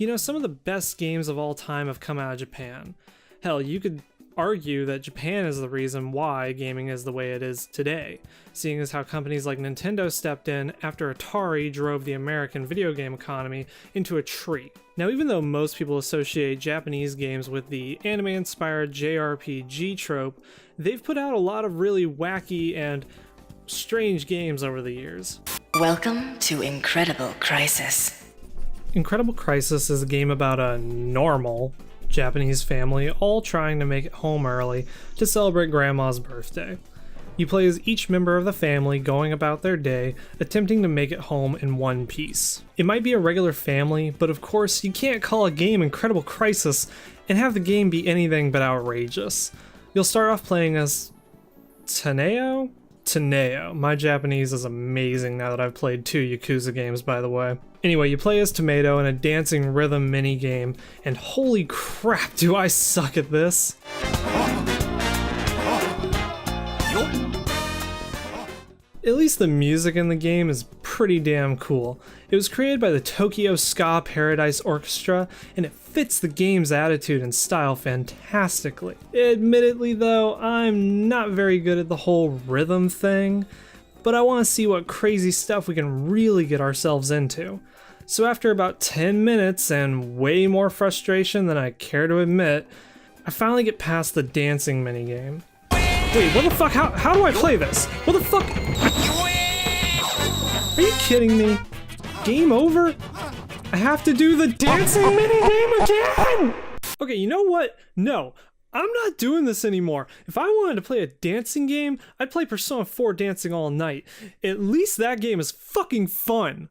You know, some of the best games of all time have come out of Japan. Hell, you could argue that Japan is the reason why gaming is the way it is today, seeing as how companies like Nintendo stepped in after Atari drove the American video game economy into a tree. Now, even though most people associate Japanese games with the anime-inspired JRPG trope, they've put out a lot of really wacky and strange games over the years. Welcome to Incredible Crisis. Incredible Crisis is a game about a normal Japanese family all trying to make it home early to celebrate Grandma's birthday. You play as each member of the family going about their day, attempting to make it home in one piece. It might be a regular family, but of course you can't call a game Incredible Crisis and have the game be anything but outrageous. You'll start off playing as Taneo? Taneo. My Japanese is amazing now that I've played 2 Yakuza games, by the way. Anyway, you play as Tomato in a dancing rhythm minigame, and holy crap, do I suck at this! At least the music in the game is pretty damn cool. It was created by the Tokyo Ska Paradise Orchestra, and it fits the game's attitude and style fantastically. Admittedly though, I'm not very good at the whole rhythm thing, but I want to see what crazy stuff we can really get ourselves into. So after about 10 minutes and way more frustration than I care to admit, I finally get past the dancing minigame. Wait, what the fuck? How do I play this? What the fuck? Are you kidding me? Game over? I have to do the dancing minigame again? Okay, you know what? No, I'm not doing this anymore. If I wanted to play a dancing game, I'd play Persona 4 Dancing All Night. At least that game is fucking fun.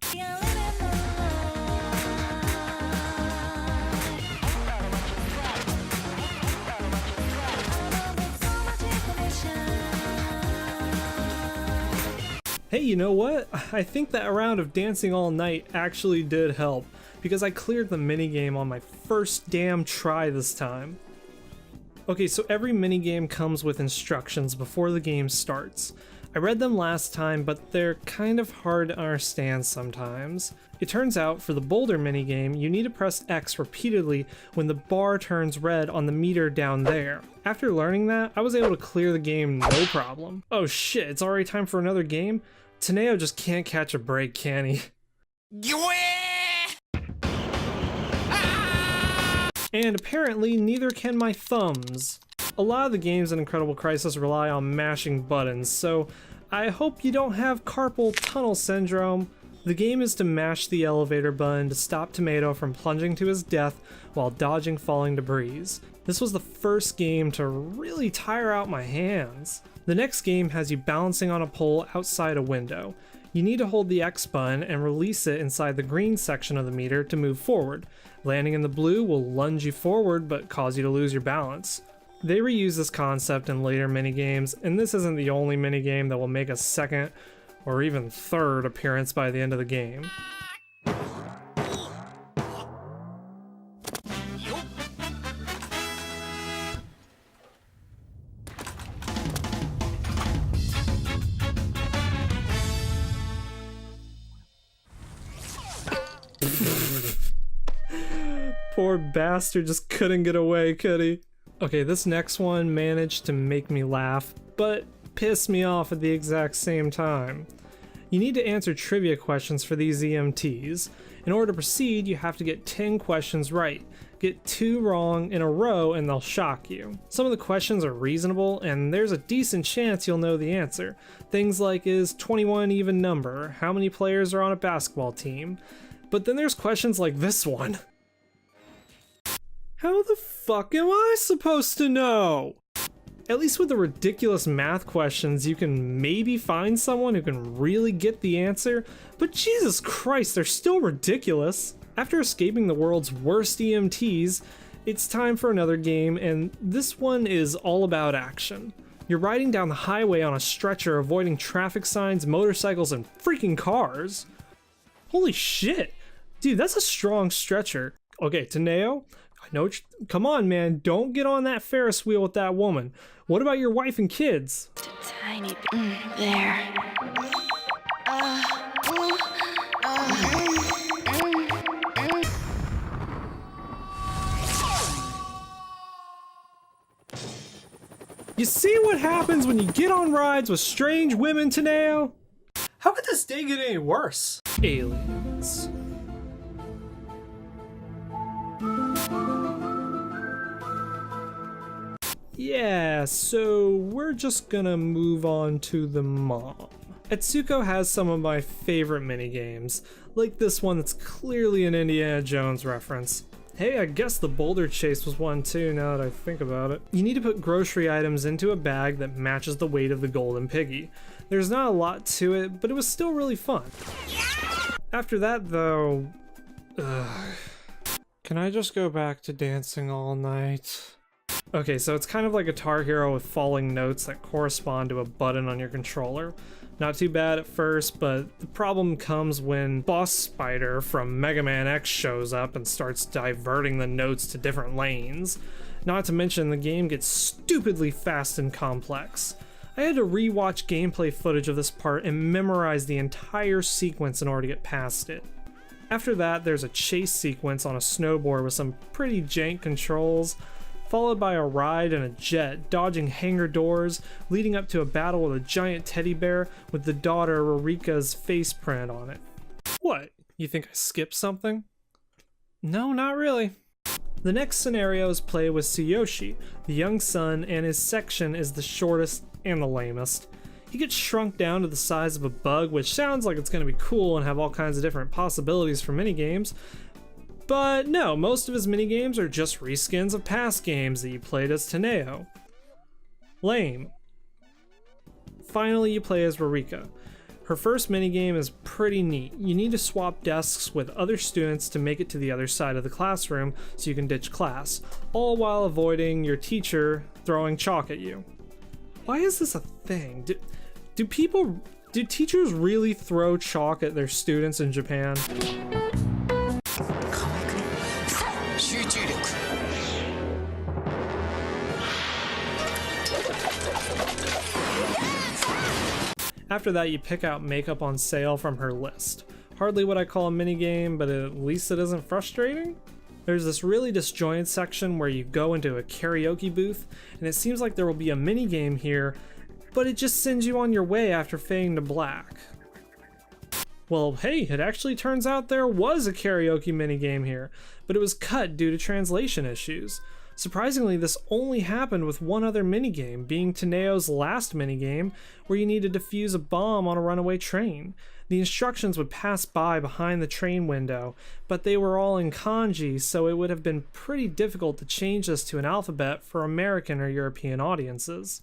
Hey, you know what? I think that round of Dancing All Night actually did help, because I cleared the minigame on my first damn try this time. Okay, so every minigame comes with instructions before the game starts. I read them last time, but they're kind of hard to understand sometimes. It turns out, for the boulder minigame, you need to press X repeatedly when the bar turns red on the meter down there. After learning that, I was able to clear the game no problem. Oh shit, it's already time for another game? Taneo just can't catch a break, can he? And apparently, neither can my thumbs. A lot of the games in Incredible Crisis rely on mashing buttons, so I hope you don't have carpal tunnel syndrome. The game is to mash the elevator button to stop Tomato from plunging to his death while dodging falling debris. This was the first game to really tire out my hands. The next game has you balancing on a pole outside a window. You need to hold the X button and release it inside the green section of the meter to move forward. Landing in the blue will lunge you forward but cause you to lose your balance. They reuse this concept in later minigames, and this isn't the only minigame that will make a second or even third appearance by the end of the game. Poor bastard just couldn't get away, could he? Okay, this next one managed to make me laugh, but piss me off at the exact same time. You need to answer trivia questions for these EMTs. In order to proceed, you have to get 10 questions right. Get 2 wrong in a row and they'll shock you. Some of the questions are reasonable, and there's a decent chance you'll know the answer. Things like, is 21 an even number? How many players are on a basketball team? But then there's questions like this one. How the fuck am I supposed to know? At least with the ridiculous math questions, you can maybe find someone who can really get the answer, but Jesus Christ, they're still ridiculous. After escaping the world's worst EMTs, it's time for another game, and this one is all about action. You're riding down the highway on a stretcher, avoiding traffic signs, motorcycles, and freaking cars. Holy shit! Dude, that's a strong stretcher. Okay, Taneo, I know come on, man, don't get on that Ferris wheel with that woman. What about your wife and kids? Tiny there. You see what happens when you get on rides with strange women, Taneo? How could this day get any worse? Aliens. Yeah, so we're just gonna move on to the mom. Etsuko has some of my favorite minigames, like this one that's clearly an Indiana Jones reference. Hey, I guess the boulder chase was one too, now that I think about it. You need to put grocery items into a bag that matches the weight of the golden piggy. There's not a lot to it, but it was still really fun. After that though... Can I just go back to dancing all night? Okay, so it's kind of like Guitar Hero with falling notes that correspond to a button on your controller. Not too bad at first, but the problem comes when Boss Spider from Mega Man X shows up and starts diverting the notes to different lanes. Not to mention the game gets stupidly fast and complex. I had to rewatch gameplay footage of this part and memorize the entire sequence in order to get past it. After that, there's a chase sequence on a snowboard with some pretty jank controls, followed by a ride in a jet, dodging hangar doors, leading up to a battle with a giant teddy bear with the daughter Rurika's face print on it. What? You think I skipped something? No, not really. The next scenario is play with Tsuyoshi, the young son, and his section is the shortest and the lamest. He gets shrunk down to the size of a bug, which sounds like it's going to be cool and have all kinds of different possibilities for minigames. But no, most of his minigames are just reskins of past games that you played as Taneo. Lame. Finally, you play as Rurika. Her first minigame is pretty neat. You need to swap desks with other students to make it to the other side of the classroom so you can ditch class, all while avoiding your teacher throwing chalk at you. Why is this a thing? Do teachers really throw chalk at their students in Japan? After that, you pick out makeup on sale from her list. Hardly what I call a minigame, but at least it isn't frustrating. There's this really disjointed section where you go into a karaoke booth, and it seems like there will be a minigame here, but it just sends you on your way after fading to black. Well, hey, it actually turns out there was a karaoke minigame here, but it was cut due to translation issues. Surprisingly, this only happened with one other minigame, being Taneo's last minigame, where you need to defuse a bomb on a runaway train. The instructions would pass by behind the train window, but they were all in kanji, so it would have been pretty difficult to change this to an alphabet for American or European audiences.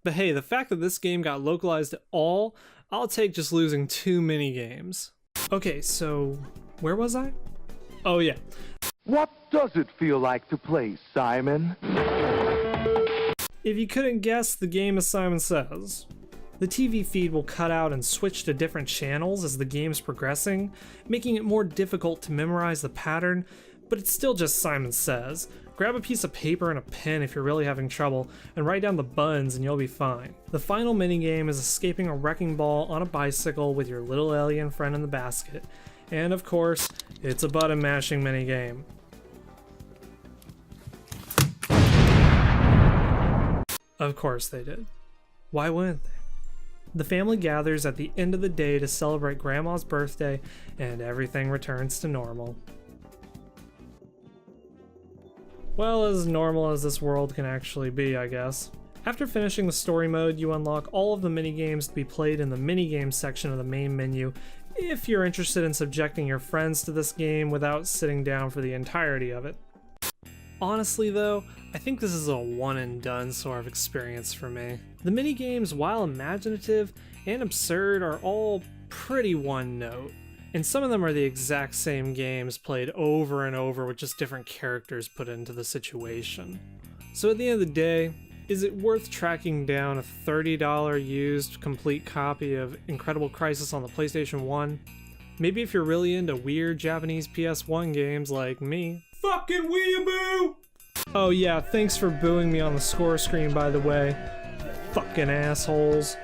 But hey, the fact that this game got localized at all, I'll take just losing 2 minigames. Okay, so where was I? Oh yeah. What does it feel like to play, Simon? If you couldn't guess, the game is Simon Says. The TV feed will cut out and switch to different channels as the game's progressing, making it more difficult to memorize the pattern, but it's still just Simon Says. Grab a piece of paper and a pen if you're really having trouble, and write down the buttons and you'll be fine. The final minigame is escaping a wrecking ball on a bicycle with your little alien friend in the basket. And of course, it's a button mashing minigame. Of course they did. Why wouldn't they? The family gathers at the end of the day to celebrate Grandma's birthday, and everything returns to normal. Well, as normal as this world can actually be, I guess. After finishing the story mode, you unlock all of the minigames to be played in the minigames section of the main menu, if you're interested in subjecting your friends to this game without sitting down for the entirety of it. Honestly though, I think this is a one and done sort of experience for me. The minigames, while imaginative and absurd, are all pretty one note, and some of them are the exact same games played over and over with just different characters put into the situation. So at the end of the day, is it worth tracking down a $30 used complete copy of Incredible Crisis on the PlayStation 1? Maybe if you're really into weird Japanese PS1 games like me. Fucking weeaboo! Oh yeah, thanks for booing me on the score screen, by the way. Fucking assholes.